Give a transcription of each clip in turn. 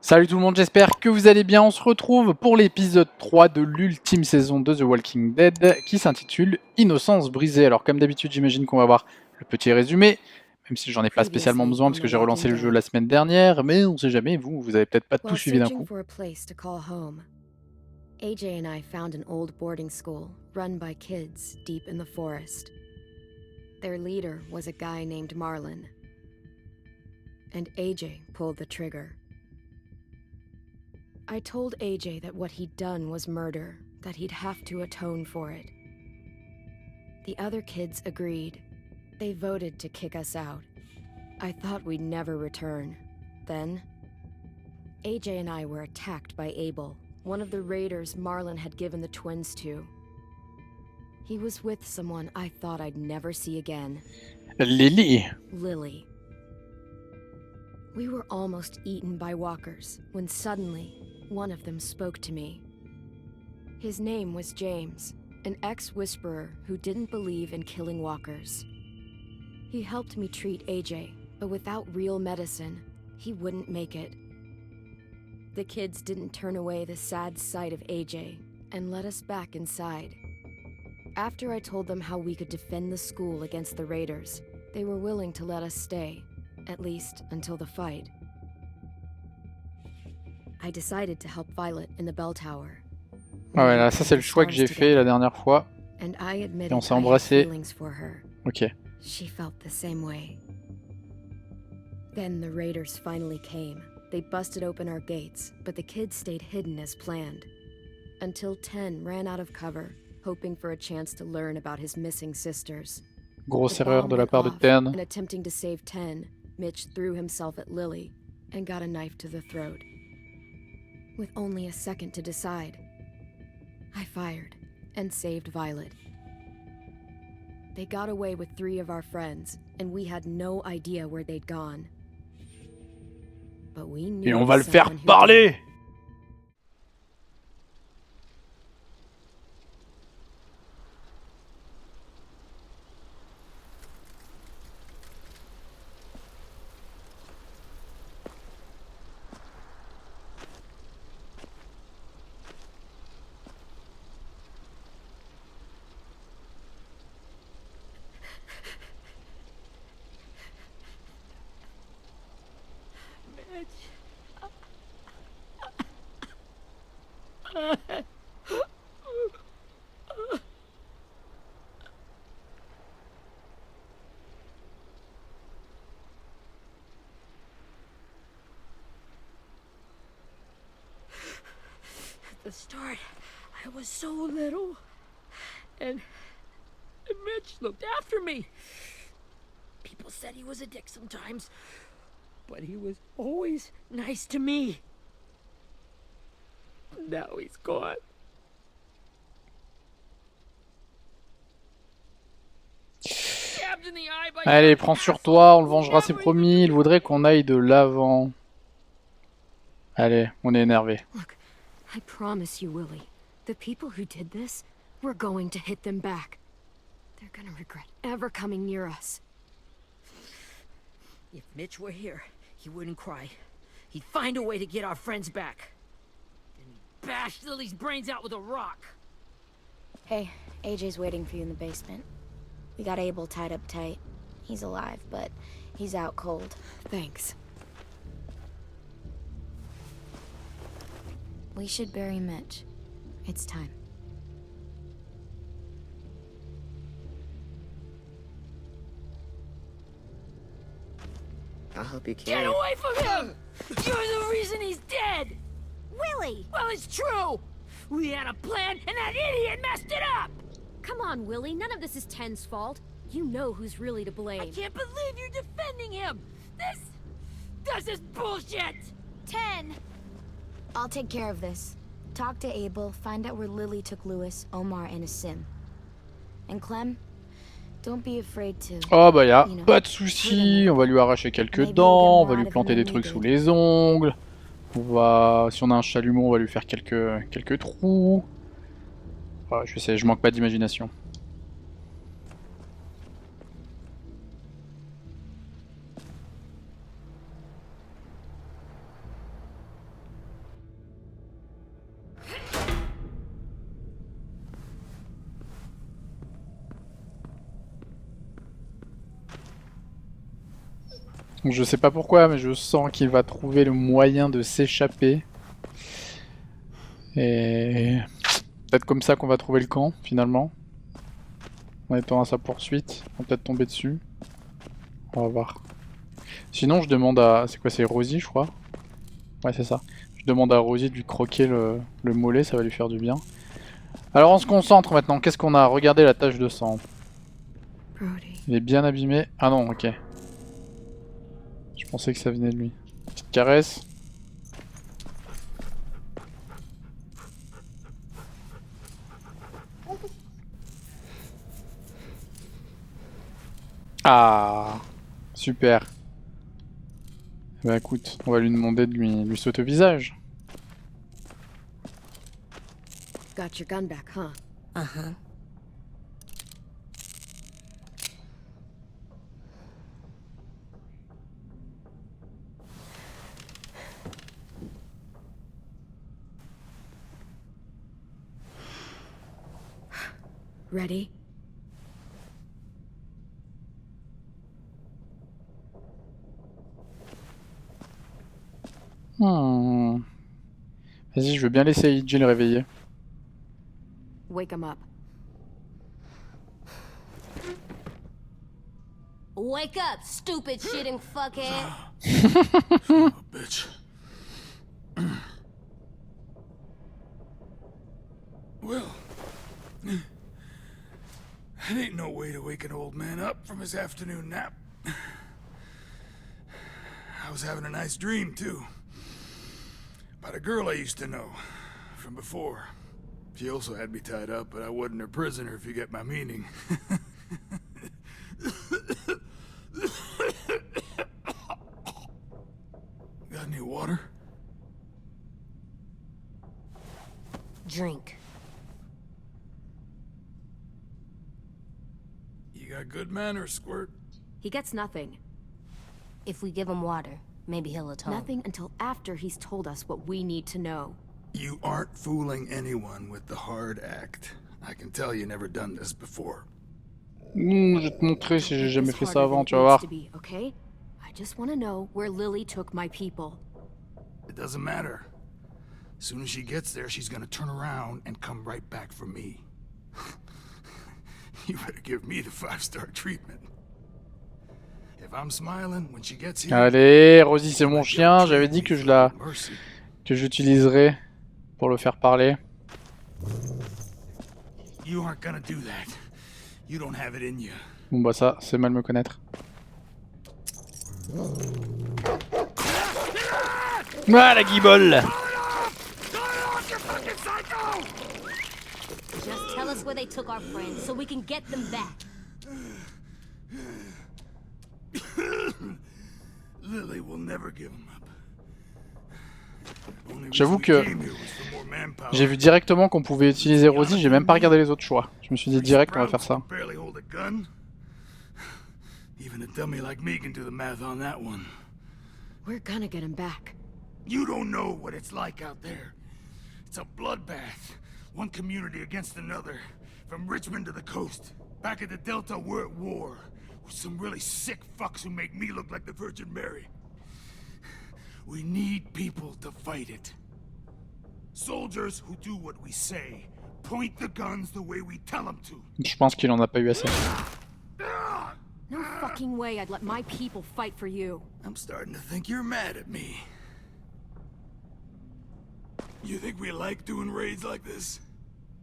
Salut tout le monde, j'espère que vous allez bien. On se retrouve pour l'épisode 3 de l'ultime saison de The Walking Dead qui s'intitule Innocence brisée. Alors comme d'habitude, j'imagine qu'on va voir le petit résumé, même si j'en ai pas spécialement besoin parce que j'ai relancé le jeu la semaine dernière, mais on sait jamais, vous avez peut-être pas tout suivi d'un coup. AJ and I found an old boarding school run by kids deep in the forest. Their leader was a guy named Marlon. And AJ pulled the trigger. I told AJ that what he'd done was murder, that he'd have to atone for it. The other kids agreed. They voted to kick us out. I thought we'd never return. Then, AJ and I were attacked by Abel, one of the raiders Marlon had given the twins to. He was with someone I thought I'd never see again. Lily. Lily. We were almost eaten by walkers when suddenly, one of them spoke to me. His name was James, an ex-whisperer who didn't believe in killing walkers. He helped me treat AJ, but without real medicine, he wouldn't make it. The kids didn't turn away the sad sight of AJ and let us back inside. After I told them how we could defend the school against the raiders, they were willing to let us stay, at least until the fight. I decided to help Violet in the bell tower. Ah ouais, là, ça c'est le choix que j'ai fait la dernière fois. Et on s'est embrassé. Ok. She felt the same way. Then the raiders finally came. They busted open our gates, but the kids stayed hidden as planned. Until 10 ran out of cover, hoping for a chance to learn about his missing sisters. Grosse erreur de la part de Ten. And attempting to save 10, Mitch threw himself at Lily and got a knife to the throat. With only a second to decide, I fired and saved Violet. They got away with 3 of our friends, and we had no idea where they'd gone. But we knew Et on va le faire parler! At the start, I was so little, and Mitch looked after me. People said he was a dick sometimes, but he was always nice to me. Now he's gone. Allez, prends sur toi, on le vengera, c'est promis. Il voudrait qu'on aille de l'avant. Allez, on est énervé. Look, I promise you, Willie, the people who did this, we're going to hit them back. They're gonna regret ever coming near us. If Mitch were here, he wouldn't cry. He'd find a way to get our friends back. And he'd bash Lily's brains out with a rock. Hey, AJ's waiting for you in the basement. We got Abel tied up tight. He's alive, but he's out cold. Thanks. We should bury Mitch. It's time. I'll help you carry. Get away from him! You're the reason he's dead! Willie! Well, it's true! We had a plan, and that idiot messed it up! Come on, Willie, none of this is Ten's fault. You know who's really to blame. I can't believe you're defending him! This is bullshit! 10! I'll take care of this. Talk to Abel, find out where Lily took Lewis, Omar, and Asim. And Clem, don't be afraid to... Oh bah y'a pas de soucis, on va lui arracher quelques dents, on va lui planter des trucs sous les ongles. On va, si on a un chalumeau, on va lui faire quelques trous. Ouais, je sais, je manque pas d'imagination. Je sais pas pourquoi, mais je sens qu'il va trouver le moyen de s'échapper. Et peut-être comme ça qu'on va trouver le camp, finalement. En étant à sa poursuite. On va peut-être tomber dessus. On va voir. Sinon, je demande à... C'est quoi, c'est Rosie, je crois? Ouais, c'est ça. Je demande à Rosie de lui croquer le mollet, ça va lui faire du bien. Alors, on se concentre maintenant. Qu'est-ce qu'on a? Regardez la tache de sang. Brody. Il est bien abîmé. Ah non, ok. Je pensais que ça venait de lui. Petite caresse. Ah, super. Bah écoute, on va lui demander de lui sauter au visage. Got your gun back, huh? Uh-huh. Ready? Vas-y, je veux bien laisser Iji le réveiller. Wake him up. Wake up, stupid shitting fuckhead. Son of a bitch. Well, that ain't no way to wake an old man up from his afternoon nap. I was having a nice dream, too. About a girl I used to know from before. She also had me tied up, but I wasn't her prisoner, if you get my meaning. Got any water? Drink. You got good manners, Squirt. He gets nothing. If we give him water, maybe he'll atone. Nothing until after he's told us what we need to know. You aren't fooling anyone with the hard act. I can tell you never done this before. Je vais te montrer si j'ai jamais It's fait ça harder than avant, it tu vas needs voir. to be, okay? I just want to know where Lily took my people. It doesn't matter. As soon as she gets there, she's gonna turn around and come right back for me. You better give me the 5-star treatment. If I'm smiling when she gets here, Allez, Rosie c'est mon chien, j'avais dit que mercy. que j'utiliserais pour le faire parler. You aren't gonna do that. You don't have it in you. Bon bah ça, c'est mal me connaître. Ah la guibole! Just tell us where they took our friends so we can get them back. Lily will never give him up. Only J'avoue reason we que came here was for more manpower. j'ai vu directement qu'on pouvait utiliser Rosie, j'ai même pas regardé les autres choix. Je me suis dit direct on va faire ça. Barely hold a gun. Even a dummy like me can do the math on that one. We're gonna get him back. You don't know what it's like out there. It's a bloodbath. One community against another. From Richmond to the coast. Back at the Delta, we're at war. With some really sick fucks who make me look like the Virgin Mary. We need people to fight it. Soldiers who do what we say. Point the guns the way we tell them to. Je pense qu'il en a pas eu assez. No fucking way I'd let my people fight for you. I'm starting to think you're mad at me. You think we like doing raids like this?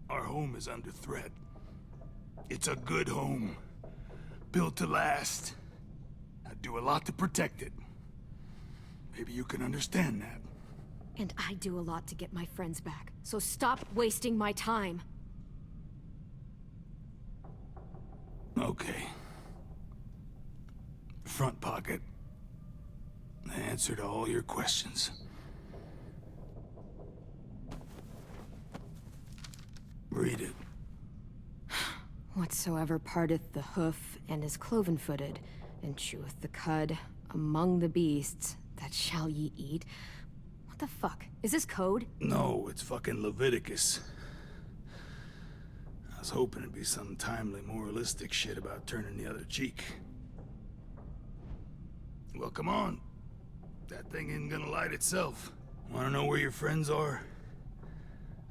Our home is under threat. It's a good home. Built to last. I do a lot to protect it. Maybe you can understand that. And I do a lot to get my friends back. So stop wasting my time. Okay. Front pocket. The answer to all your questions. Read it. Whatsoever parteth the hoof and is cloven-footed, and cheweth the cud among the beasts, that shall ye eat. What the fuck? Is this code? No, it's fucking Leviticus. I was hoping it'd be some timely, moralistic shit about turning the other cheek. Well, come on. That thing ain't gonna light itself. Wanna know where your friends are?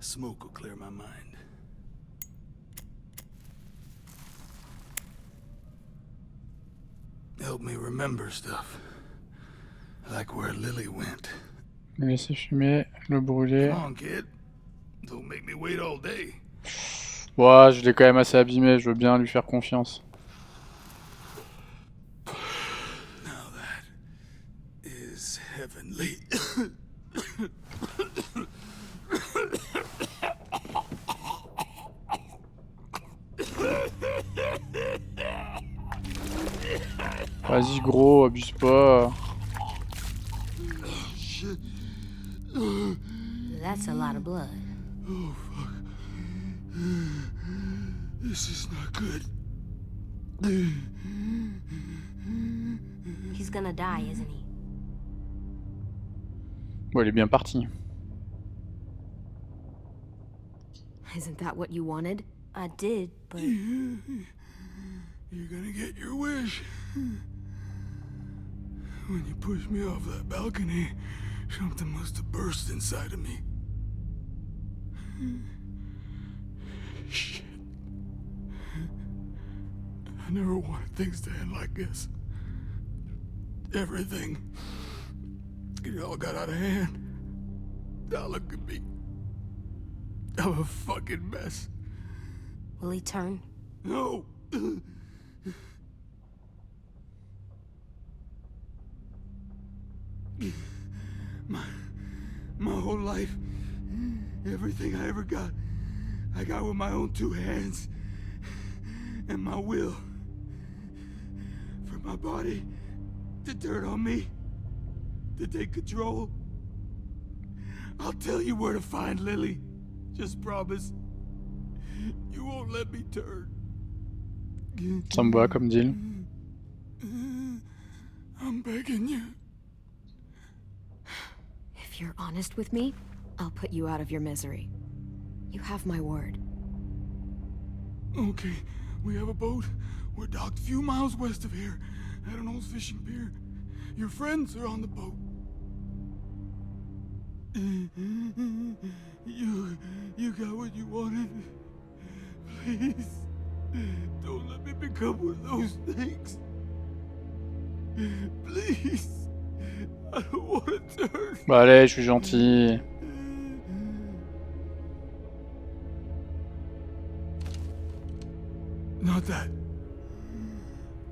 Smoke will clear my mind. Help me remember stuff. Like where Lily went. Laisser fumer, le brûler. Come on, kid. Don't make me wait all day. Ouais, je l'ai quand même assez abîmé, je veux bien lui faire confiance. Now that is heavenly. Vas-y gros, abuse pas. That's a lot of blood. Oh, fuck. This is not good. He's gonna die, isn't he? Bon, il est bien parti. Isn't that what you wanted? I did, but You're gonna get your wish. When you pushed me off that balcony, something must have burst inside of me. Shit. I never wanted things to end like this. Everything. It all got out of hand. Now look at me. I'm a fucking mess. will he turn? No! My whole life, everything I ever got, I got with my own two hands and my will. For my body to turn on me, to take control. I'll tell you where to find Lily. Just promise. You won't let me turn. Ça me va comme deal. I'm begging you. If you're honest with me, I'll put you out of your misery. You have my word. Okay, we have a boat. We're docked a few miles west of here, at an old fishing pier. Your friends are on the boat. You got what you wanted. Please, don't let me become one of those things. Please, I don't want to turn. Bah allez, je suis gentil. Not that.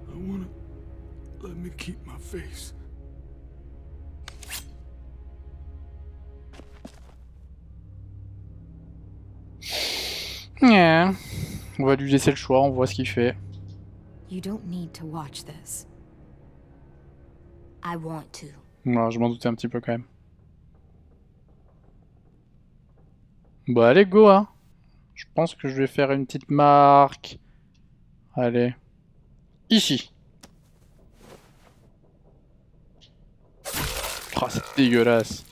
I wanna let me keep my face. Yeah. On va lui laisser le choix, on voit ce qu'il fait. You don't need to watch this. I want to. Voilà, je m'en doutais un petit peu quand même. Bah allez, go hein. Je pense que je vais faire une petite marque. Allez. Ici. Oh, c'est dégueulasse.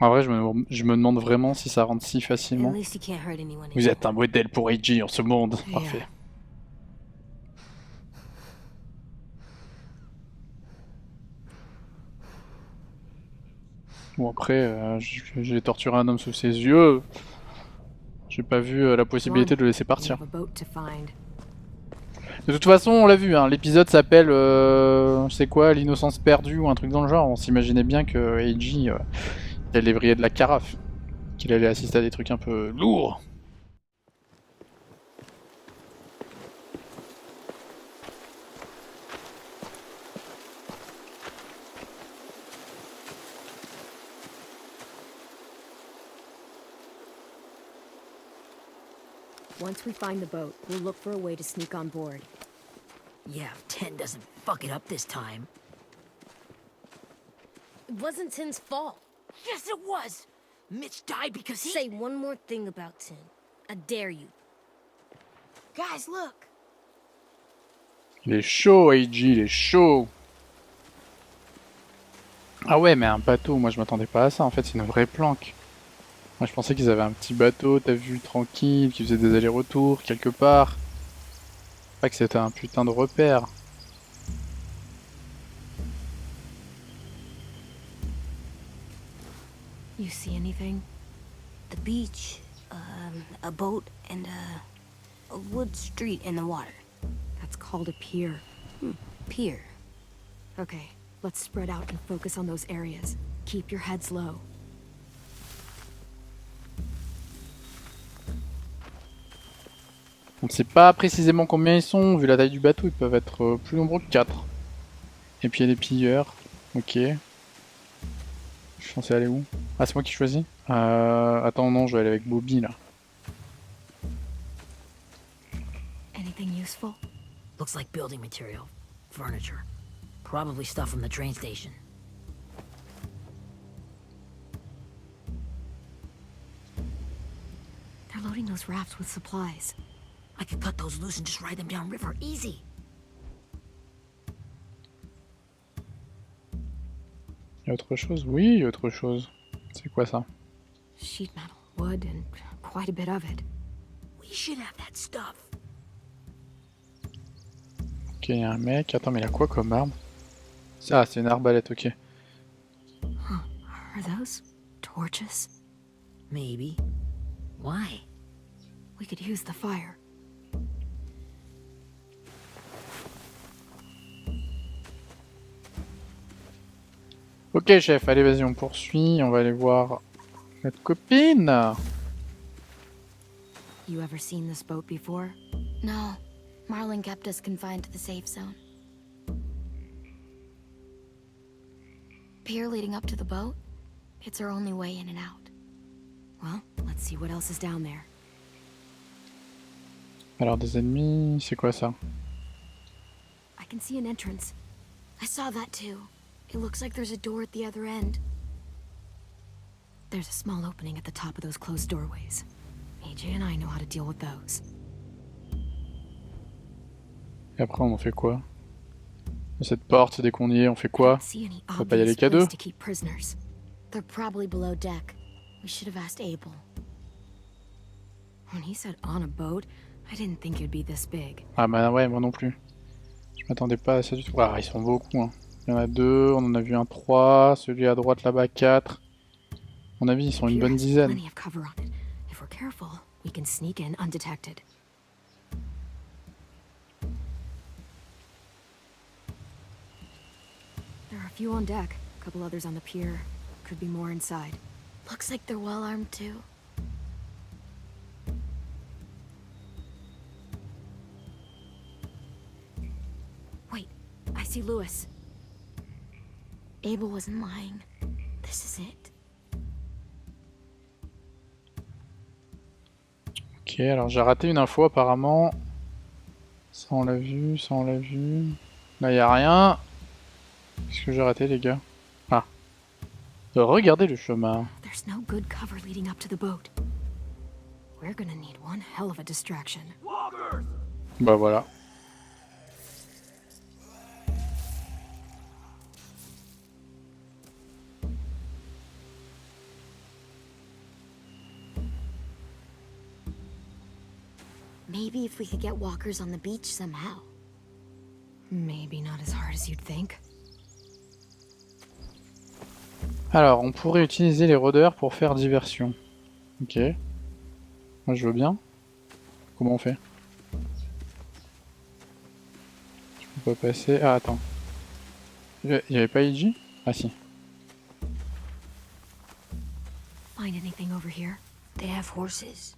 En vrai, je me demande vraiment si ça rentre si At facilement. least he can't hurt anyone. Vous êtes un modèle pour AJ en ce monde. Yeah. Parfait. Bon après, j'ai torturé un homme sous ses yeux. J'ai pas vu la possibilité de le laisser We partir. have a boat to find. De toute façon, on l'a vu, hein, l'épisode s'appelle, c'est quoi, l'innocence perdue ou un truc dans le genre. On s'imaginait bien que AJ, il allait vriller de la carafe, qu'il allait assister à des trucs un peu lourds. Once we find the boat, we'll look for a way to sneak on board. Yeah, if 10 doesn't fuck it up this time. It wasn't Tin's fault. Yes, it was! Mitch died because he... Say one more thing about Tin. I dare you. Guys, look! Il est chaud, AJ, il est chaud. Ah ouais, mais un bateau, moi je m'attendais pas à ça, en fait c'est une vraie planque. Moi je pensais qu'ils avaient un petit bateau, t'as vu, tranquille, qui faisait des allers-retours quelque part. Pas que c'était un putain de repère. You see anything? The beach, a boat, and a wood street in the water. That's called a pier. Pier. Okay, let's spread out and focus on those areas. Keep your heads low. On ne sait pas précisément combien ils sont, vu la taille du bateau, ils peuvent être plus nombreux que 4. Et puis il y a des pilleurs. Ok. Je suis censé aller où? Ah, c'est moi qui choisis? Attends, non, je vais aller avec Bobby là. Anything useful? Looks like building material. Furniture. Probably stuff from the train station. They're loading those rafts with supplies. I could cut those loose and just ride them downriver. Easy. Il y a autre chose? Oui, il y a autre chose. C'est quoi ça? Sheet metal, wood, and quite a bit of it. We should have that stuff. Ok, il y a un mec. Attends, mais il a quoi comme arme? Ah, c'est une arbalète, ok. Are those torches? Maybe. Why? We could use the fire. Ok, chef, allez, vas-y, on poursuit. On va aller voir notre copine. You ever seen this boat before? No, Marlin kept us confined to the safe zone. Pier leading up to the boat? It's our only way in and out. Well, let's see what else is down there. Alors, des ennemis, c'est quoi ça? I can see an entrance. I saw that too. It looks like there's a door at the other end. There's a small opening at the top of those closed doorways. AJ and I know how to deal with those. Et après, on en fait quoi? Cette porte, dès qu'on y est, on fait quoi? See any On peut pas y aller obvious qu'à deux? place to keep prisoners. They're probably below deck. We should have asked Abel. When he said on a boat, I didn't think it'd be this big. Ah bah ouais, moi non plus. Je m'attendais pas à ça du tout. Ah, ils sont beaucoup, hein. Il y en a 2, on en a vu un 3, celui à droite là-bas 4. À mon avis, ils sont une Pier bonne has dizaine. plenty of cover on it. If we're careful, we can sneak in undetected. There are a few on deck, a couple others on the pier. Could be more inside. Looks like they're well armed too. Wait, I see Lewis. Abel wasn't lying. This is it. Ok, alors j'ai raté une info apparemment. Ça on l'a vu, ça on l'a vu. Là y a rien. Qu'est-ce que j'ai raté les gars? Ah. Regardez le chemin. There's no good cover leading up to the boat. We're gonna need one hell of a distraction. Bah voilà. Maybe if we could get walkers on the beach somehow. Maybe not as hard as you'd think. Alors, on pourrait utiliser les rôdeurs pour faire diversion. Ok. Moi je veux bien. Comment on fait? Je peux pas passer. Ah, attends. Il y avait pas Iji? Ah si. Find anything over here? They have horses.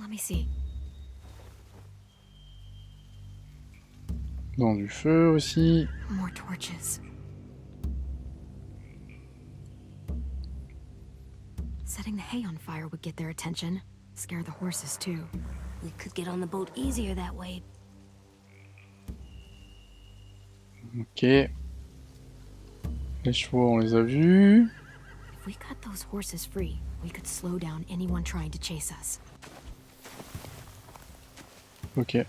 Let me see. Dans du feu aussi. More torches. Setting the hay on fire would get their attention. Scare the horses too. We could get on the boat easier that way. Ok. Les chevaux, on les a vus. If we cut those horses free, we could slow down anyone trying to chase us. Ok.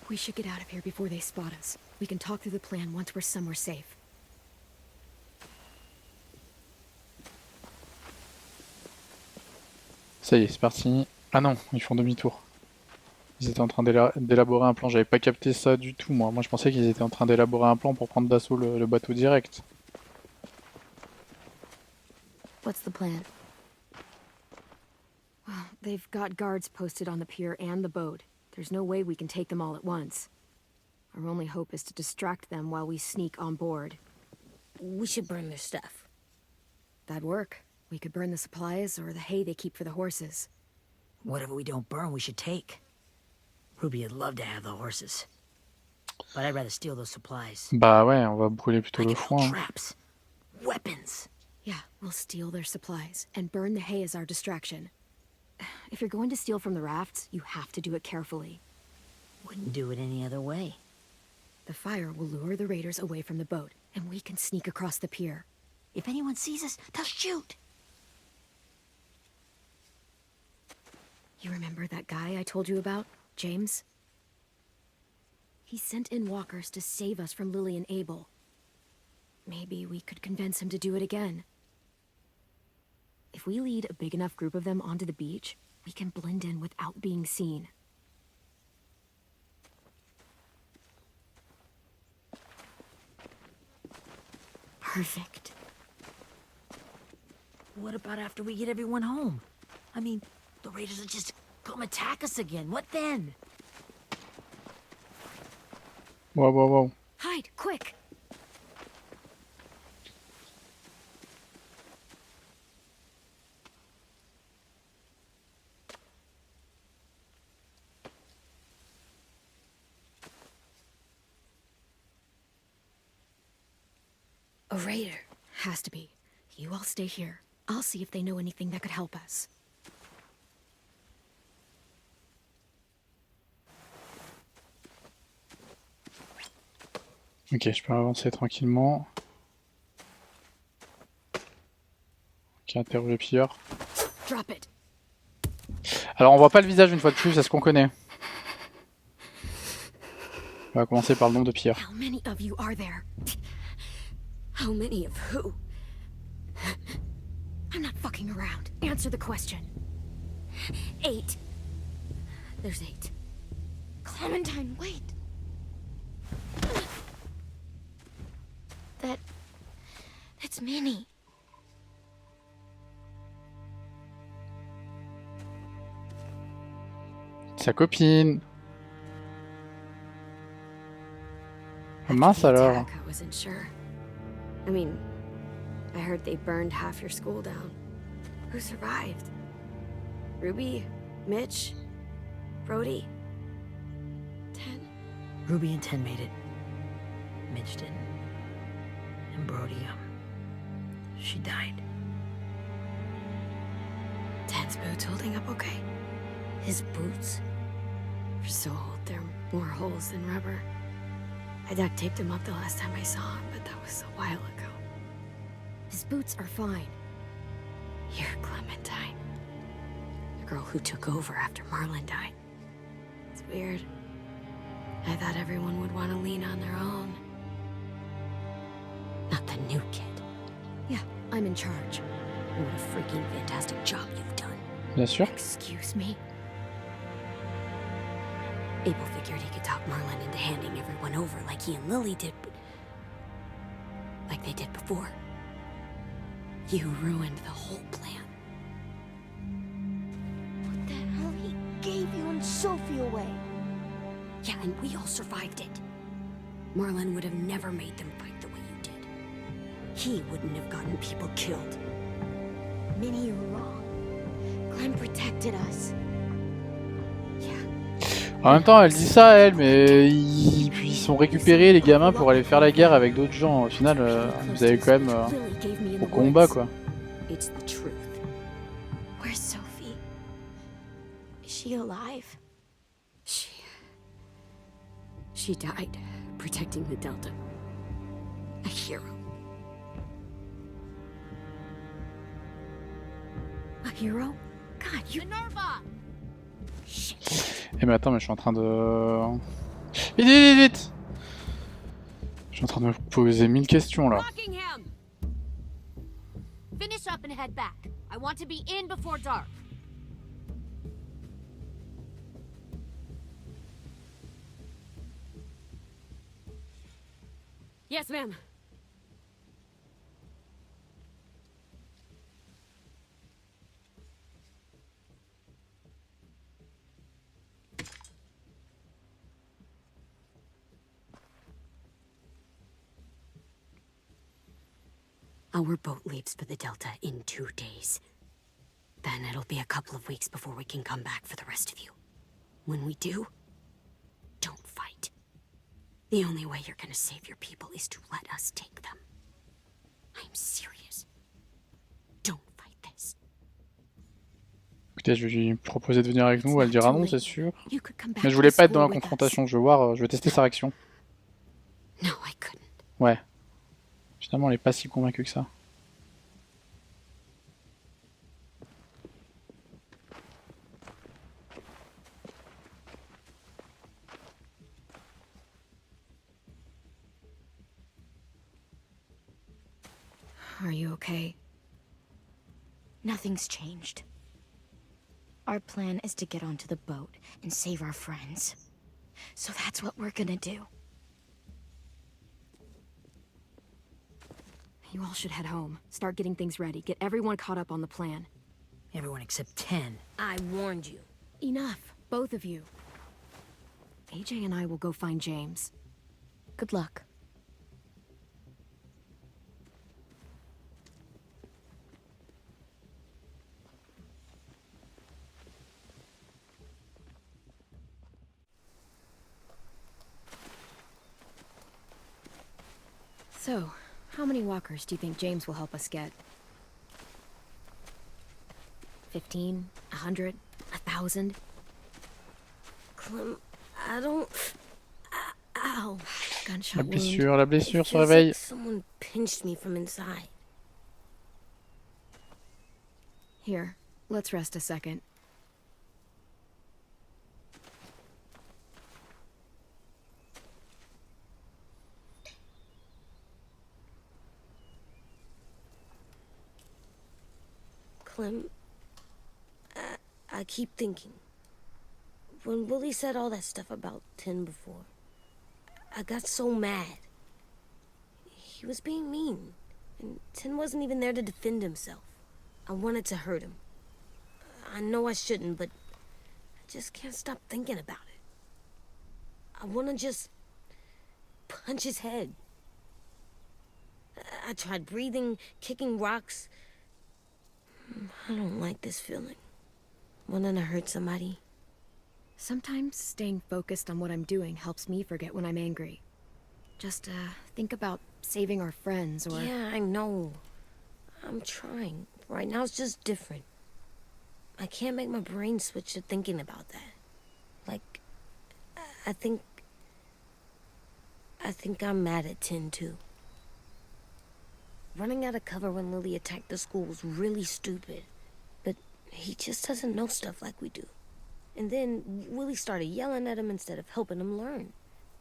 We should get out of here before they spot us. We can talk through the plan once we're somewhere safe. Ça y est, c'est parti. Ah non, ils font demi-tour. Ils étaient en train d'élaborer un plan. J'avais pas capté ça du tout, moi. Moi, je pensais qu'ils étaient en train d'élaborer un plan pour prendre d'assaut le bateau direct. What's the plan? Well, they've got guards posted on the pier and the boat. There's no way we can take them all at once. Our only hope is to distract them while we sneak on board. We should burn their stuff. That'd work. We could burn the supplies or the hay they keep for the horses. Whatever we don't burn, we should take. Ruby would love to have the horses. But I'd rather steal those supplies. Bah ouais, on va brûler plutôt I le can foin. build Hein. traps. Weapons. Yeah, we'll steal their supplies and burn the hay as our distraction. If you're going to steal from the rafts, you have to do it carefully. Wouldn't do it any other way. The fire will lure the raiders away from the boat, and we can sneak across the pier. If anyone sees us, they'll shoot. You remember that guy I told you about, James? He sent in walkers to save us from Lily and Abel. Maybe we could convince him to do it again. If we lead a big enough group of them onto the beach, we can blend in without being seen. Perfect. What about after we get everyone home? I mean, the raiders will just come attack us again. What then? Wow, wow, wow. Hide, quick! A raider. Has to be. You all stay here. I'll see if they know anything that could help us. Ok, je peux avancer tranquillement. Ok, interroger pilleur. Drop it. Alors on voit pas le visage une fois de plus, c'est ce qu'on connaît. On va commencer par le nombre de pilleurs. How many of you are there? How many of who? I'm not fucking around. Answer the question. 8. There's 8. Clementine, wait. That's Minnie. Sa copine. Ah, mince alors. I wasn't sure. I mean, I heard they burned half your school down. Who survived? Ruby? Mitch? Brody? 10? Ruby and 10 made it. Mitch didn't. And Brody, she died. 10's boots holding up okay? His boots? They're so old, there are more holes than rubber. I duct taped him up the last time I saw him, but that was a while ago. His boots are fine. You're Clementine. The girl who took over after Marlon died. It's weird. I thought everyone would want to lean on their own. Not the new kid. Yeah, I'm in charge. And what a freaking fantastic job you've done. Bien sûr. Excuse me? Abel figured he could talk Marlon into handing everyone over like he and Lily did, but... like they did before. You ruined the whole plan. What the hell? He gave you and Sophie away. Yeah, and we all survived it. Marlon would have never made them fight the way you did. He wouldn't have gotten people killed. Minnie, you're wrong. Clem protected us. En même temps, elle dit ça, elle, mais ils sont récupérés, les gamins, pour aller faire la guerre avec d'autres gens. Au final, vous avez quand même au combat, quoi. It's the truth. Where's Sophie? Is she alive? She died protecting the Delta. A hero. A hero? God, you... Minerva! Shit. Eh mais attends, mais je suis en train de... Vite, vite, vite! Je suis en train de me poser 1000 questions, là. Finish up and head back. I want to be in before dark. Yes, ma'am. Our boat leaves for the Delta in 2 days. Then it'll be a couple of weeks before we can come back for the rest of you. When we do, don't fight. The only way you're gonna save your people is to let us take them. I'm serious. Don't fight this. Écoutez, je vais lui proposer de venir avec nous, elle dira non, c'est sûr. You could come back Mais je to voulais pas être school dans la with us. confrontation, je veux voir, je vais tester sa réaction. No, I couldn't. Ouais. Finalement, elle est pas si convaincue que ça. Are you okay? Nothing's changed. Our plan is to get onto the boat and save our friends. So that's what we're gonna do. You all should head home. Start getting things ready. Get everyone caught up on the plan. Everyone except 10. I warned you. Enough, both of you. AJ and I will go find James. Good luck. So, how many walkers do you think James will help us get? 15? 100? 1,000? Clem, I don't... Ow. Gunshot wound. La blessure It se feels réveille. like someone pinched me from inside. Here, let's rest a second. Clem, I keep thinking. When Willie said all that stuff about Tin before, I got so mad. He was being mean, and Tin wasn't even there to defend himself. I wanted to hurt him. I know I shouldn't, but I just can't stop thinking about it. I want to just punch his head. I tried breathing, kicking rocks. I don't like this feeling. Wanting to hurt somebody. Sometimes staying focused on what I'm doing helps me forget when I'm angry. Just, think about saving our friends or... Yeah, I know. I'm trying. Right now it's just different. I can't make my brain switch to thinking about that. Like, I think I'm mad at Tin, too. Running out of cover when Lily attacked the school was really stupid. But he just doesn't know stuff like we do. And then Willie started yelling at him instead of helping him learn.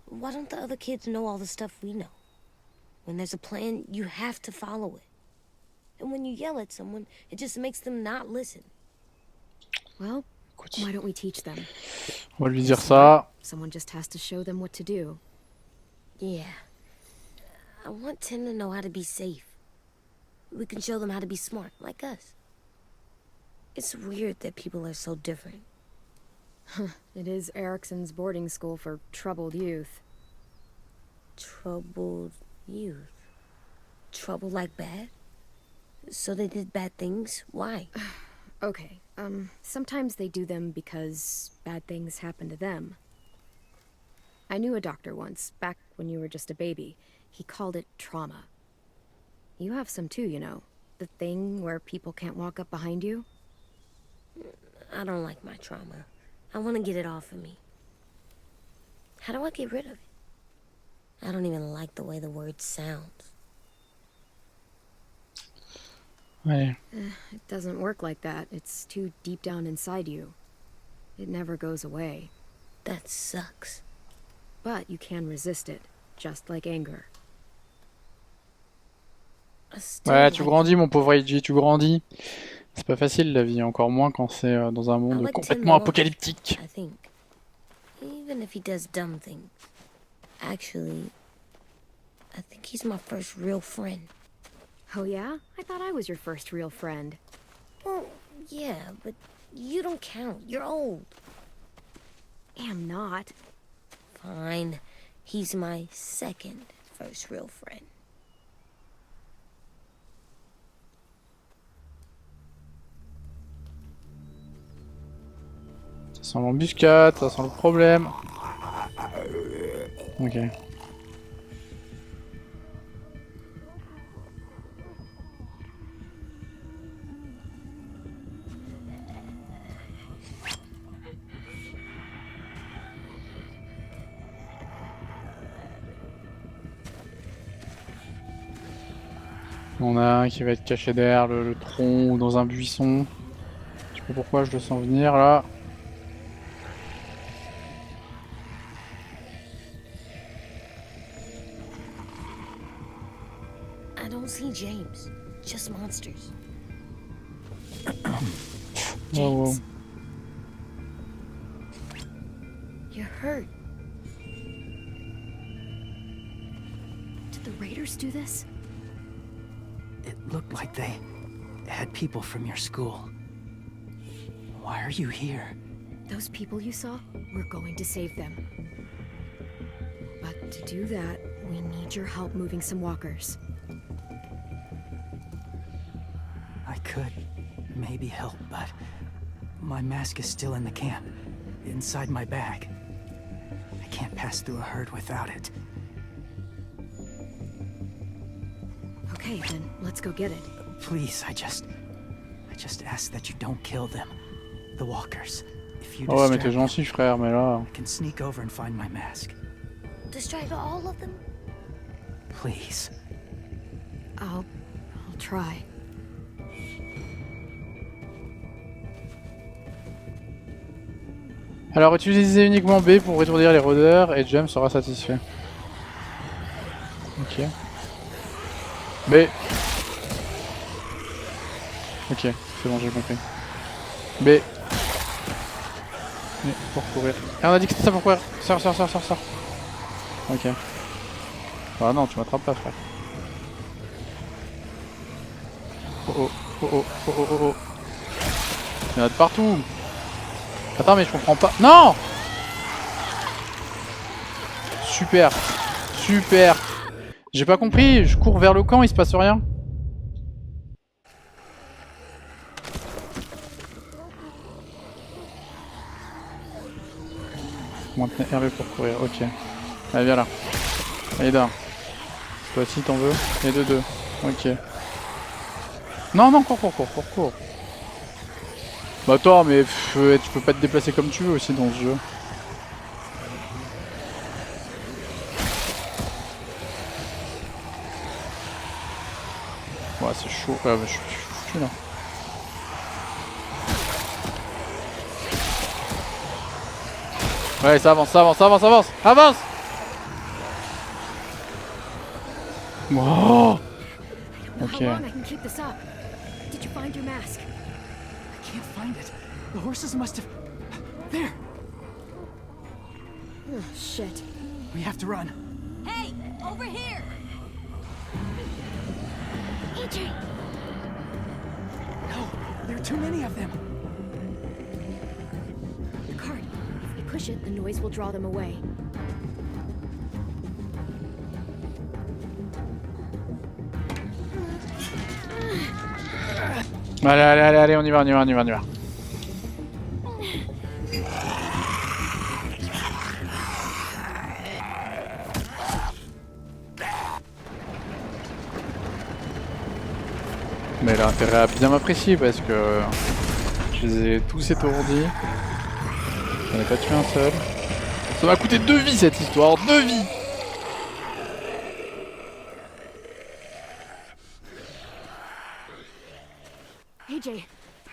Why don't the other kids know all the stuff we know? When there's a plan, you have to follow it. And when you yell at someone, it just makes them not listen. Well, Écoute, why don't we teach them? on va lui dire ça. Someone just has to show them what to do. Yeah. I want Tim to know how to be safe. We can show them how to be smart, like us. It's weird that people are so different. It is Erickson's boarding school for troubled youth. Troubled youth. Trouble like bad? So they did bad things? Why? Okay, sometimes they do them because bad things happen to them. I knew a doctor once, back when you were just a baby. He called it trauma. You have some too, you know. The thing where people can't walk up behind you. I don't like my trauma. I want to get it off of me. How do I get rid of it? I don't even like the way the word sounds. Ouais. It doesn't work like that. It's too deep down inside you. It never goes away. That sucks. But you can resist it, just like anger. I still Ouais, like tu grandis, mon pauvre AJ, tu grandis. C'est pas facile la vie, encore moins quand c'est dans un I monde like Tim complètement more, apocalyptique. I think. Even if he does dumb things. Actually, I I think he's my first real friend. Oh yeah? I thought I was your first real friend. Well, yeah, but you don't count. You're old. Am not. Fine. He's my second first real friend. Ça sent l'embuscade, ça sent le problème. Ok. On a un qui va être caché derrière le tronc ou dans un buisson. Je sais pas pourquoi je le sens venir là. I don't see James. Just monsters. Wow, wow. You're hurt. Did the raiders do this? It looked like they had people from your school. Why are you here? Those people you saw? We're going to save them. But to do that, we need your help moving some walkers. I could maybe help, but my mask is still in the camp, inside my bag. I can't pass through a herd without it. Okay, then let's go get it. Please, I just ask that you don't kill them. The walkers. If you Oh ouais, mais distract t'es them, gentil, frère, mais là. I can sneak over and find my mask. Distract all of them? Please. I'll try. Alors, utilisez uniquement B pour étourdir les rôdeurs et James sera satisfait. Ok. B. Ok, c'est bon, j'ai compris. B. Mais pour courir. Et on a dit que c'était ça pour courir. Sors. Ok. Ah non, tu m'attrapes pas, frère. Oh. Il y en a de partout. Attends, mais je comprends pas. Non! Super. J'ai pas compris. Je cours vers le camp, il se passe rien. Maintenez RB pour courir, ok. Allez, viens là. Allez, là. Toi aussi, t'en veux. Et de deux. Ok. Non, cours. Bah attends, mais tu peux pas te déplacer comme tu veux aussi dans ce jeu. Ouais, c'est chaud. Ah bah je suis foutu là. Ouais, ça avance. Avance! Wow! Ok. How long I can keep this up? Did you find your mask? I can't find it. The horses must have... There! Oh, shit. We have to run. Hey, over here! AJ! No, there are too many of them. The cart. If we push it, the noise will draw them away. Allez, on y va. Mais elle a intérêt à bien m'apprécier parce que je les ai tous étourdis. J'en ai pas tué un seul. Ça m'a coûté 2 vies cette histoire, 2 vies! AJ,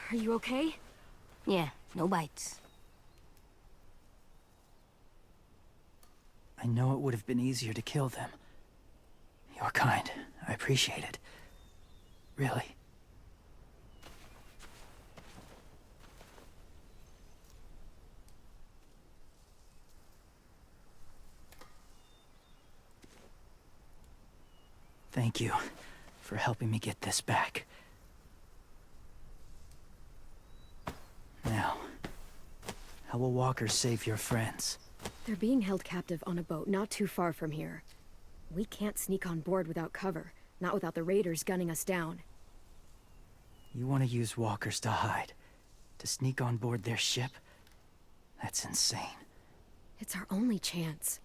are you okay? Yeah, no bites. I know it would have been easier to kill them. You're kind. I appreciate it. Really. Thank you for helping me get this back. Now, how will walkers save your friends? They're being held captive on a boat not too far from here. We can't sneak on board without cover, not without the raiders gunning us down. You want to use walkers to hide? To sneak on board their ship? That's insane. It's our only chance.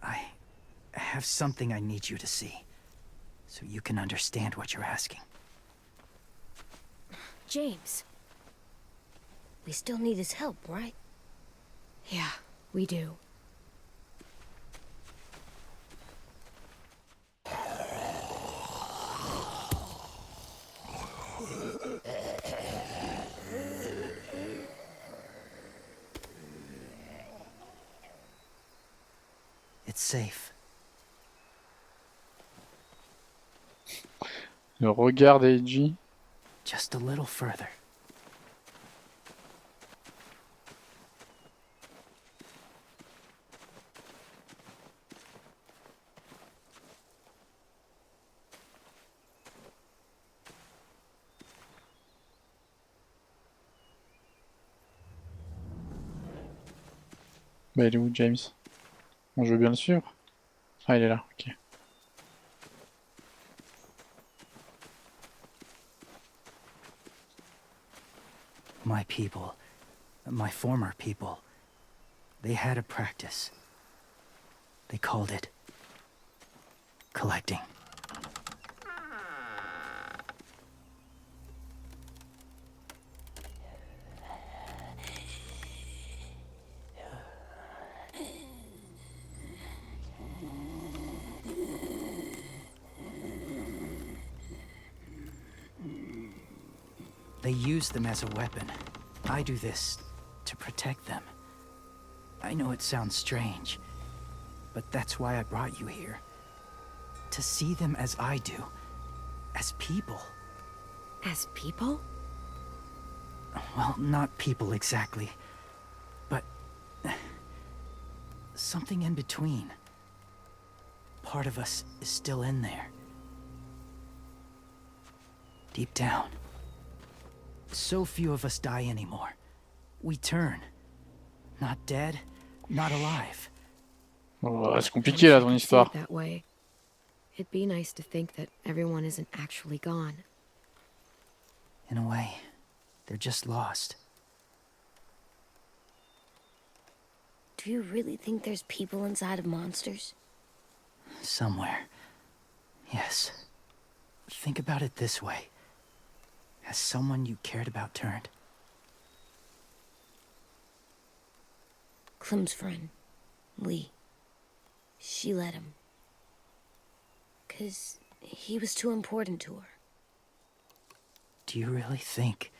I have something I need you to see, so you can understand what you're asking. James. We still need his help, right? Yeah, we do. It's safe. Le regard d'Eiji. Just a little further. Bah il est où James? Bon, je veux bien le suivre. Ah il est là, ok. My people, my former people, they had a practice. They called it collecting. They use them as a weapon. I do this to protect them. I know it sounds strange, but that's why I brought you here. To see them as I do, as people. As people? Well, not people exactly, but something in between. Part of us is still in there. Deep down. So few of us die anymore. We turn. Not dead, not alive. Oh, c'est compliqué là ton histoire. That way. It'd be nice to think that everyone isn't actually gone. In a way, they're just lost. Do you really think there's people inside of monsters? Somewhere. Yes. Think about it this way. Has someone you cared about turned? Clem's friend, Lee. She let him. 'Cause he was too important to her. Do you really think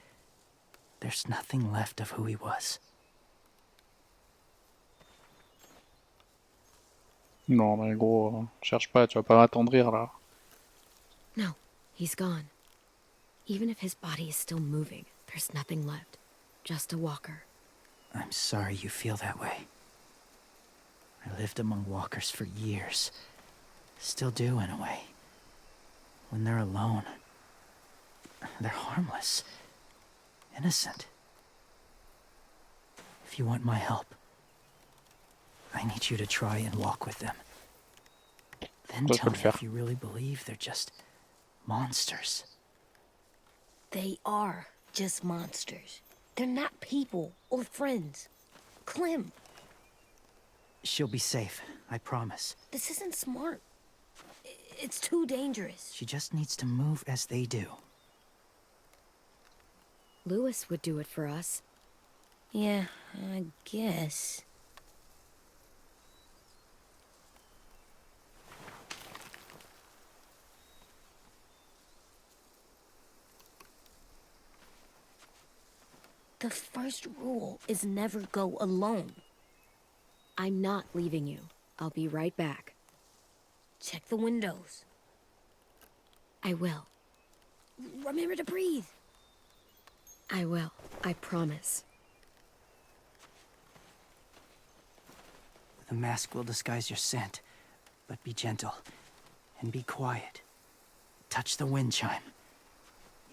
there's nothing left of who he was? Non mais gros, cherche pas, tu vas pas m'attendrir là. No, he's gone. Even if his body is still moving, there's nothing left. Just a walker. I'm sorry you feel that way. I lived among walkers for years. Still do, in a way. When they're alone, they're harmless. Innocent. If you want my help, I need you to try and walk with them. Then Ça, je peux tell le me faire. if you really believe they're just monsters. They are just monsters. They're not people or friends. Clem, She'll be safe, I promise. this isn't smart. It's too dangerous. She just needs to move as they do. Lewis would do it for us. Yeah, I guess. The first rule is never go alone. I'm not leaving you. I'll be right back. Check the windows. I will. Remember to breathe. I will. I promise. The mask will disguise your scent, but be gentle and be quiet. Touch the wind chime.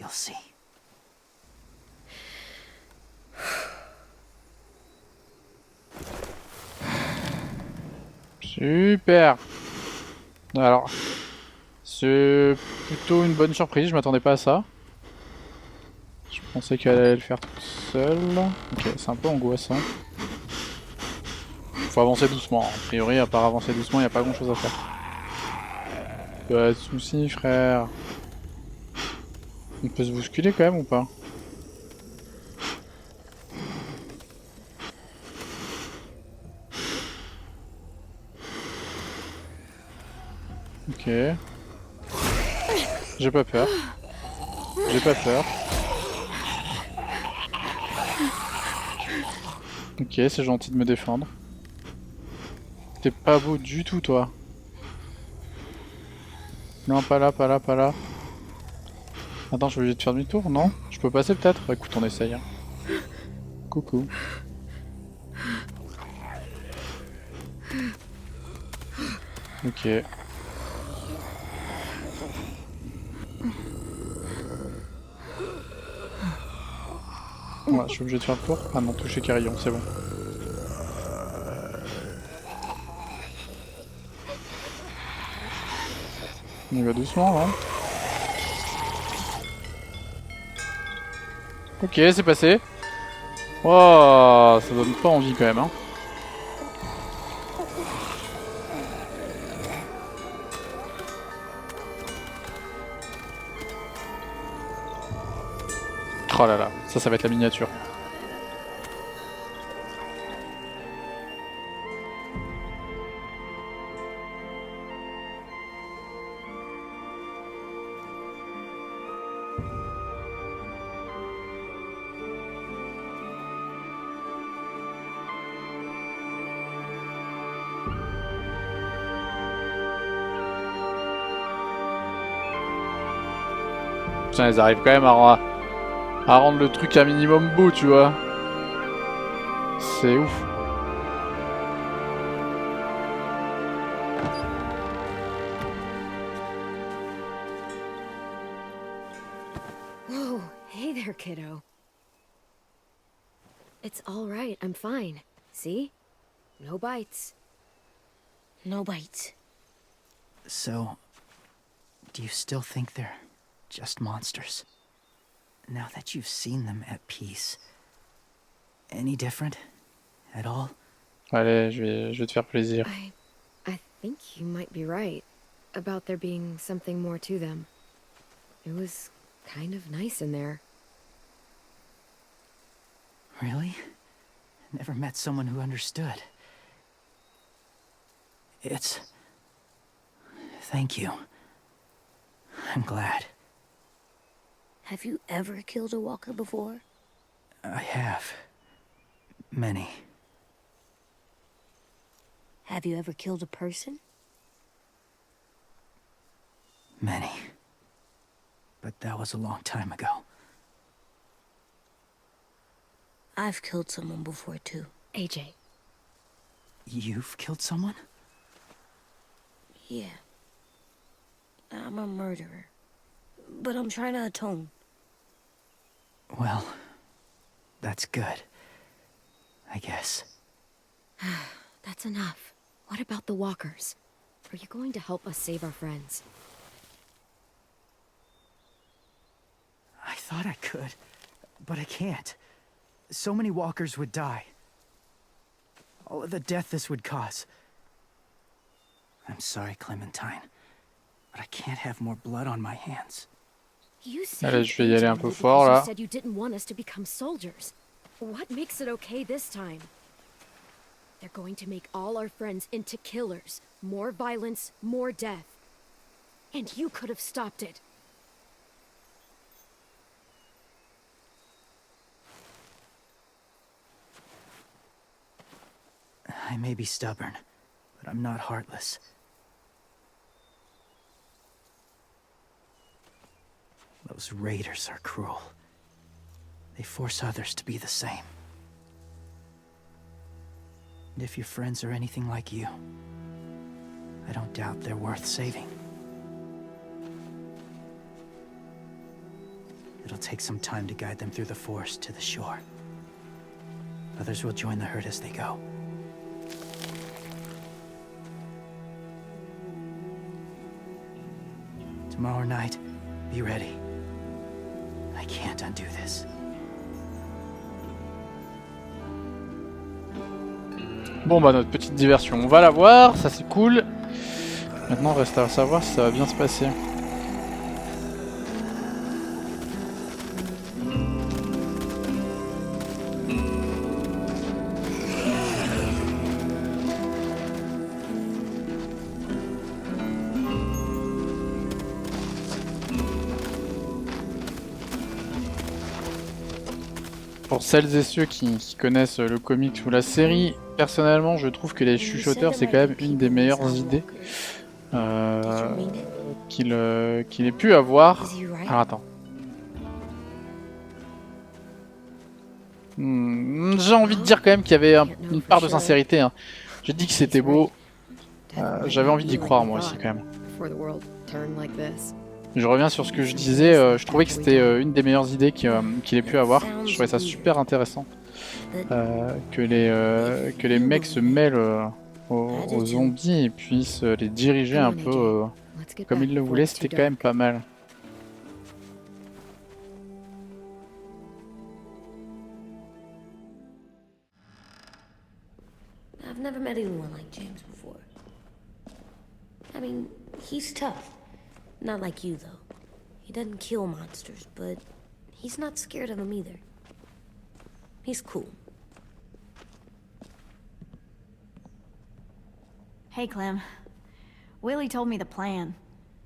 You'll see. Super. Alors, c'est plutôt une bonne surprise, je m'attendais pas à ça. Je pensais qu'elle allait le faire toute seule. Ok, c'est un peu angoissant. Faut avancer doucement. A priori, à part avancer doucement, il n'y a pas grand chose à faire. Pas de soucis, frère. On peut se bousculer quand même ou pas? Ok. J'ai pas peur. J'ai pas peur. Ok, c'est gentil de me défendre. T'es pas beau du tout, toi. Non, pas là, pas là, pas là. Attends, je suis obligé de faire demi-tour, non? Je peux passer peut-être? Bah, écoute, on essaye. Hein. Coucou. Ok. Voilà, je suis obligé de faire le tour. Ah non, toucher carillon, c'est bon. On y va doucement, hein. Ok, c'est passé. Oh, ça donne pas envie quand même, hein. Oh là là, ça va être la miniature. Putain, ils arrivent quand même à rendre le truc un minimum beau, tu vois. C'est ouf. Whoa, hey there, kiddo. It's all right, I'm fine. See? No bites. No bites. So, do you still think they're just monsters? Now that you've seen them at peace, any different at all? Allez, je vais te faire plaisir. I think you might be right about there being something more to them. It was kind of nice in there. Really? Never met someone who understood. Thank you. I'm glad. Have you ever killed a walker before? I have. Many. Have you ever killed a person? Many. But that was a long time ago. I've killed someone before, too. AJ. You've killed someone? Yeah. I'm a murderer. But I'm trying to atone. Well, that's good. I guess. That's enough. What about the walkers? Are you going to help us save our friends? I thought I could, but I can't. So many walkers would die. All of the death this would cause. I'm sorry, Clementine, but I can't have more blood on my hands. You said Allez, je vais y aller un peu fort you là. said you didn't want us to become soldiers. What makes it okay this time? They're going to make all our friends into killers. More violence, more death. And you could have stopped it. I may be stubborn, but I'm not heartless. Those raiders are cruel. They force others to be the same. And if your friends are anything like you, I don't doubt they're worth saving. It'll take some time to guide them through the forest to the shore. Others will join the herd as they go. Tomorrow night, be ready. I can't undo this. Bon bah notre petite diversion, on va la voir, ça c'est cool. Maintenant reste à savoir si ça va bien se passer. Pour celles et ceux qui connaissent le comics ou la série, personnellement je trouve que les chuchoteurs c'est quand même une des meilleures idées qu'il ait pu avoir. Alors attends. J'ai envie de dire quand même qu'il y avait une part de sincérité. Hein. J'ai dit que c'était beau. J'avais envie d'y croire moi aussi quand même. Je reviens sur ce que je disais, je trouvais que c'était une des meilleures idées qu'il ait pu avoir. Je trouvais ça super intéressant. Que les mecs se mêlent aux zombies et puissent les diriger un peu comme ils le voulaient, c'était quand même pas mal. I've never met anyone like James before. I mean, he's tough. Not like you, though. He doesn't kill monsters, but he's not scared of them either. He's cool. Hey, Clem. Willie told me the plan.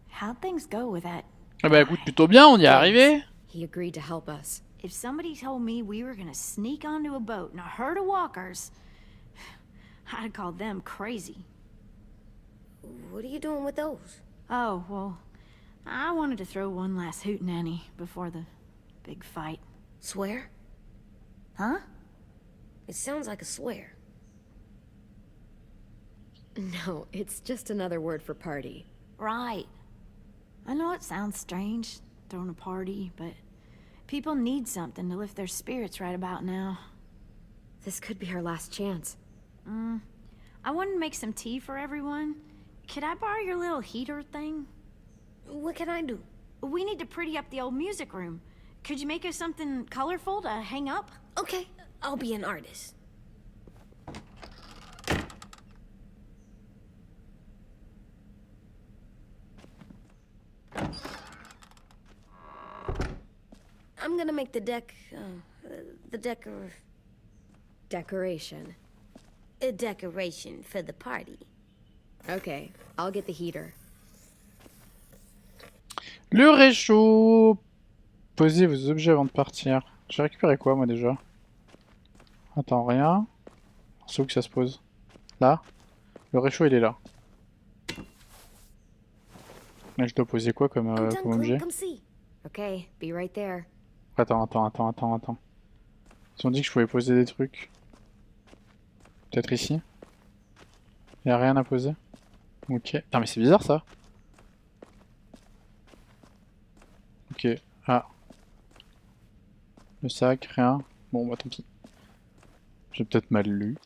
How'd things go with that? Ah bah écoute, plutôt bien, on y est arrivé. He agreed to help us. If somebody told me we were gonna sneak onto a boat and a herd of walkers, I'd call them crazy. What are you doing with those? Oh, well, I wanted to throw one last hootenanny before the big fight. Swear? Huh? It sounds like a swear. No, it's just another word for party. Right. I know it sounds strange, throwing a party, but people need something to lift their spirits right about now. This could be our last chance. I wanted to make some tea for everyone. Could I borrow your little heater thing? What can I do? We need to pretty up the old music room. Could you make us something colorful to hang up? Okay, I'll be an artist. I'm gonna make the Decoration. a decoration for the party. Okay, I'll get the heater. Le réchaud. Posez vos objets avant de partir. J'ai récupéré quoi moi déjà? Attends, rien. C'est où que ça se pose? Là? Le réchaud il est là. Là je dois poser quoi comme, I'm done, comme objet? come see. Okay, be right there. Attends. Ils ont dit que je pouvais poser des trucs. Peut-être ici? Y a rien à poser? Ok. Putain mais c'est bizarre ça. Ok. Ah. Le sac, rien. Bon bah tant pis. J'ai peut-être mal lu.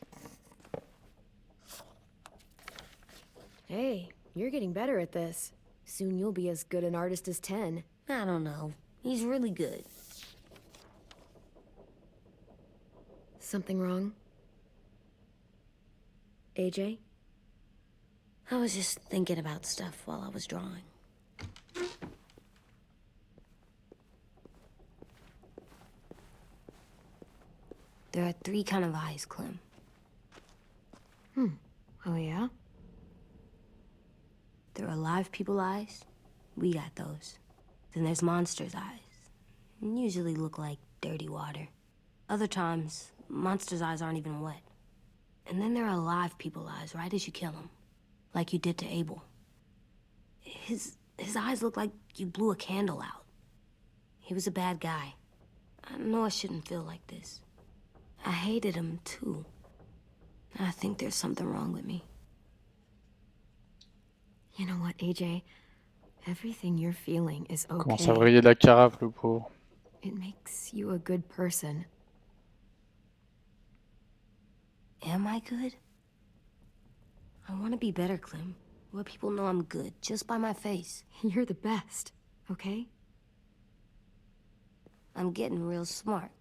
Hey, you're getting better at this. Soon you'll be as good an artist as 10. I don't know. He's really good. Something wrong? AJ? I was just thinking about stuff while I was drawing. There are 3 kind of eyes, Clem. Oh yeah? There are live people eyes. We got those. Then there's monsters' eyes. Usually look like dirty water. Other times, monsters' eyes aren't even wet. And then there are live people eyes right as you kill them. Like you did to Abel. His eyes look like you blew a candle out. He was a bad guy. I know I shouldn't feel like this. I hated him too. I think there's something wrong with me. You know what, AJ? Everything you're feeling is Commence à okay. vriller de la carafe, le pauvre. It makes you a good person. Am I good? I want to be better, Clem. Where people know I'm good, just by my face. You're the best, okay? I'm getting real smart.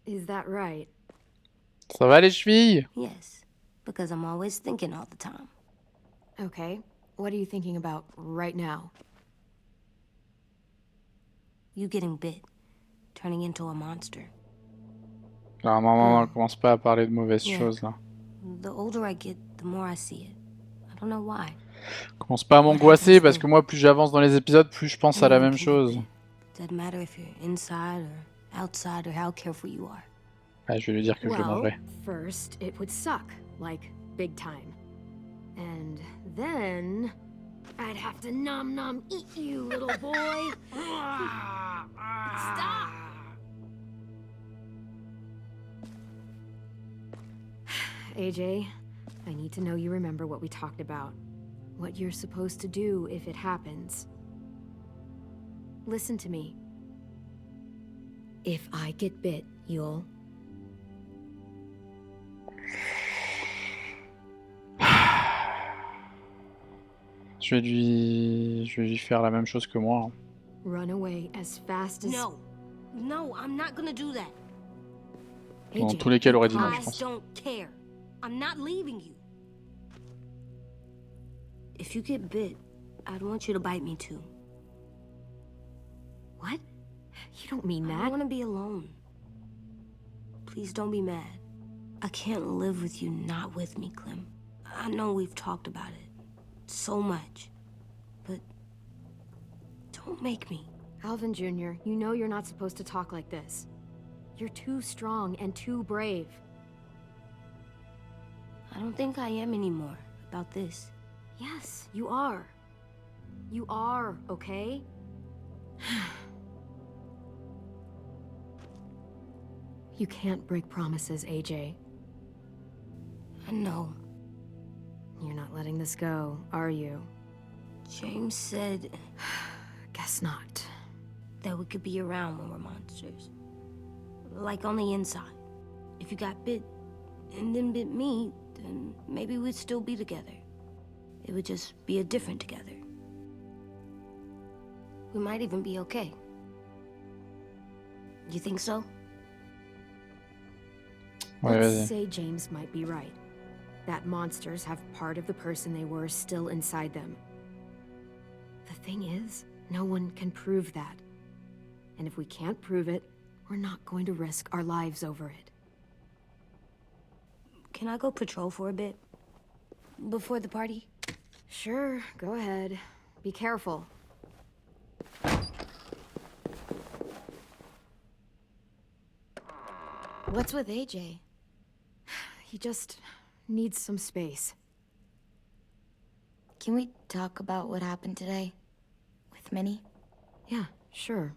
Is that right? Ça va les chevilles? Yes, because I'm always thinking all the time. Okay. What are you thinking about right now? You getting bit, turning into a monster. Alors, maman, commence pas à parler de mauvaises Yeah. choses là. The older I get, the more I see it. I don't know why. Commence pas à m'angoisser parce que moi, plus j'avance dans les épisodes, plus je pense à la Anyone même can get chose. bit. Doesn't matter if you're inside or outside or how careful you are. Ah, je vais lui dire que je le Well, mangerai. first it would suck, like big time. And then I'd have to nom eat you, little boy. Stop! AJ, I need to know you remember what we talked about. What you're supposed to do if it happens. Listen to me. If I get bit, you'll... Je vais lui faire la même chose que moi. Hein. Run away as fast as... No, I'm not gonna do that. Dans AJ, tous les cas, elle aurait dit non, je I pense. don't care. I'm not leaving you. If you get bit, I'd want you to bite me too. What? You don't mean I that. want to be alone. Please don't be mad. I can't live with you not with me, Clem. I know we've talked about it so much, but don't make me. Alvin Jr., you know you're not supposed to talk like this. You're too strong and too brave. I don't think I am anymore about this. Yes, you are. You are, okay? You can't break promises, AJ. I know. You're not letting this go, are you? James said Guess not. that we could be around when we're monsters. Like on the inside. If you got bit and then bit me, then maybe we'd still be together. It would just be a different together. We might even be okay. You think so? Ouais, Let's vas-y. say James might be right. That monsters have part of the person they were still inside them. The thing is, no one can prove that. And if we can't prove it, we're not going to risk our lives over it. Can I go patrol for a bit? Before the party? Sure, go ahead. Be careful. What's with AJ? He just needs some space. Can we talk about what happened today? With Minnie? Yeah, sure.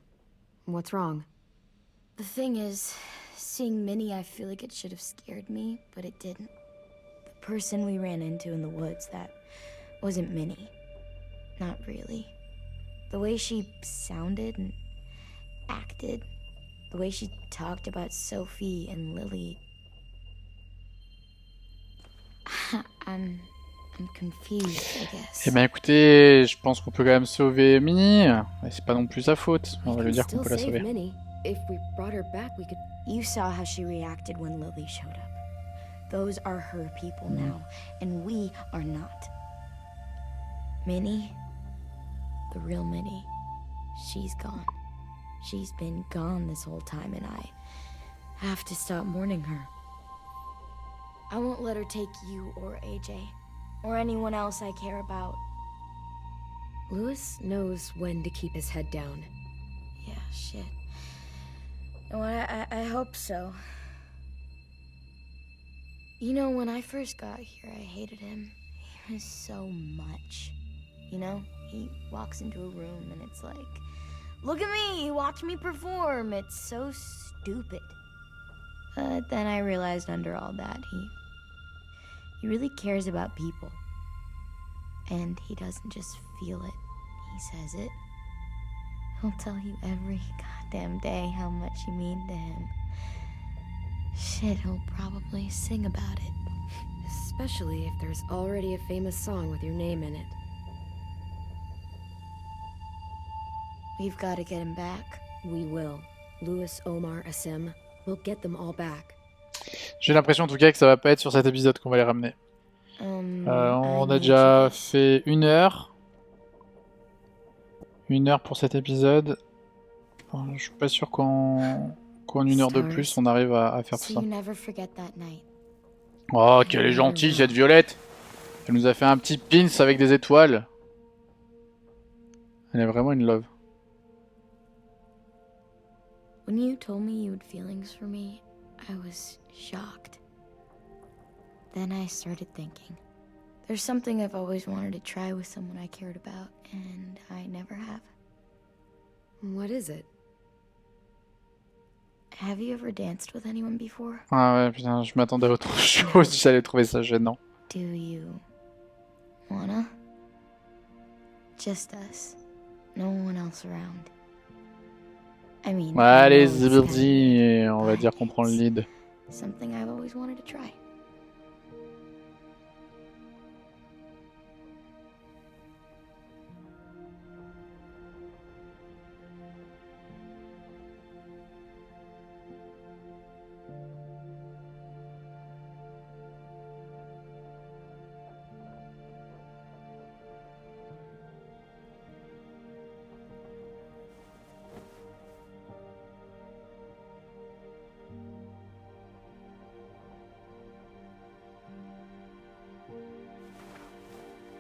What's wrong? The thing is, seeing Minnie, I feel like it should have scared me, but it didn't. The person we ran into in the woods, that wasn't Minnie. Not really. The way she sounded and acted, the way she talked about Sophie and Lily. I'm confused, I guess. Eh ben écoutez, je pense qu'on peut quand même sauver Minnie. Et c'est pas non plus sa faute. On va lui dire qu'on Still peut la save sauver. Minnie. If we brought her back, we could... You saw how she reacted when Lily showed up. Those are her people now, and we are not. Minnie, the real Minnie, she's gone. She's been gone this whole time, and I have to stop mourning her. I won't let her take you or AJ, or anyone else I care about. Lewis knows when to keep his head down. Yeah, shit. No, I hope so. You know, when I first got here, I hated him. He was so much. You know, he walks into a room and it's like, look at me, watch me perform. It's so stupid. But then I realized under all that, he really cares about people. And he doesn't just feel it, he says it. He'll tell you every goddamn day how much you mean to him. Shit, he'll probably sing about it. Especially if there's already a famous song with your name in it. We've got to get him back. We will. Louis, Omar, Assem, we'll get them all back. J'ai l'impression en tout cas que ça va pas être sur cet épisode qu'on va les ramener. On a déjà fait 1 heure. 1 heure pour cet épisode. Je suis pas sûr qu'en 1 heure de plus on arrive à faire tout ça. Oh, qu'elle est gentille cette Violette! Elle nous a fait un petit pins avec des étoiles. Elle est vraiment une love. When you told me you had feelings for me, I was shocked. Then I started thinking. There's something I've always wanted to try with someone I cared about, and I never have. What is it? Have you ever danced with anyone before? Ah ouais, putain, je m'attendais à autre chose, j'allais trouver ça gênant. Do you wanna? Just us. No one else around. I mean, Allez, Zibirdi, on va dire qu'on prend le lead. Something I've always wanted to try.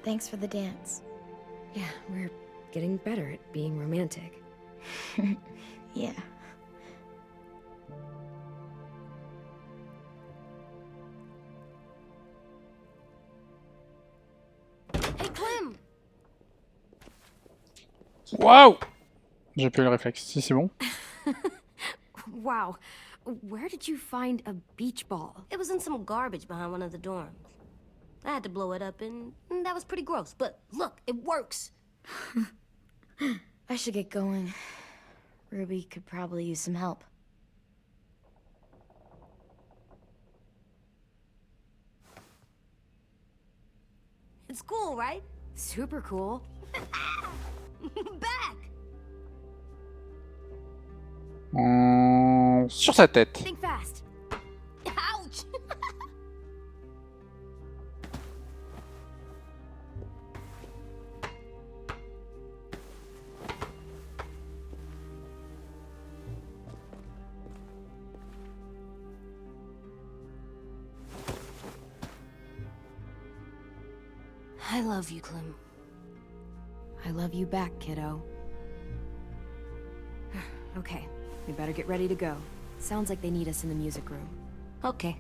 Thanks for the dance. Yeah, we're getting better at being romantic. Yeah. Hey, Clem! Waouh! J'ai plus le réflexe. Si, c'est bon. Wow. Where did you find a beach ball? It was in some garbage behind one of the dorms. I had to blow it up, and that was pretty gross. But look, it works. I should get going. Ruby could probably use some help. It's cool, right? Super cool. Back! Sur sa tête. Think fast. Ouch! I love you, Clem. I love you back, kiddo. Okay, we better get ready to go. Sounds like they need us in the music room. Okay.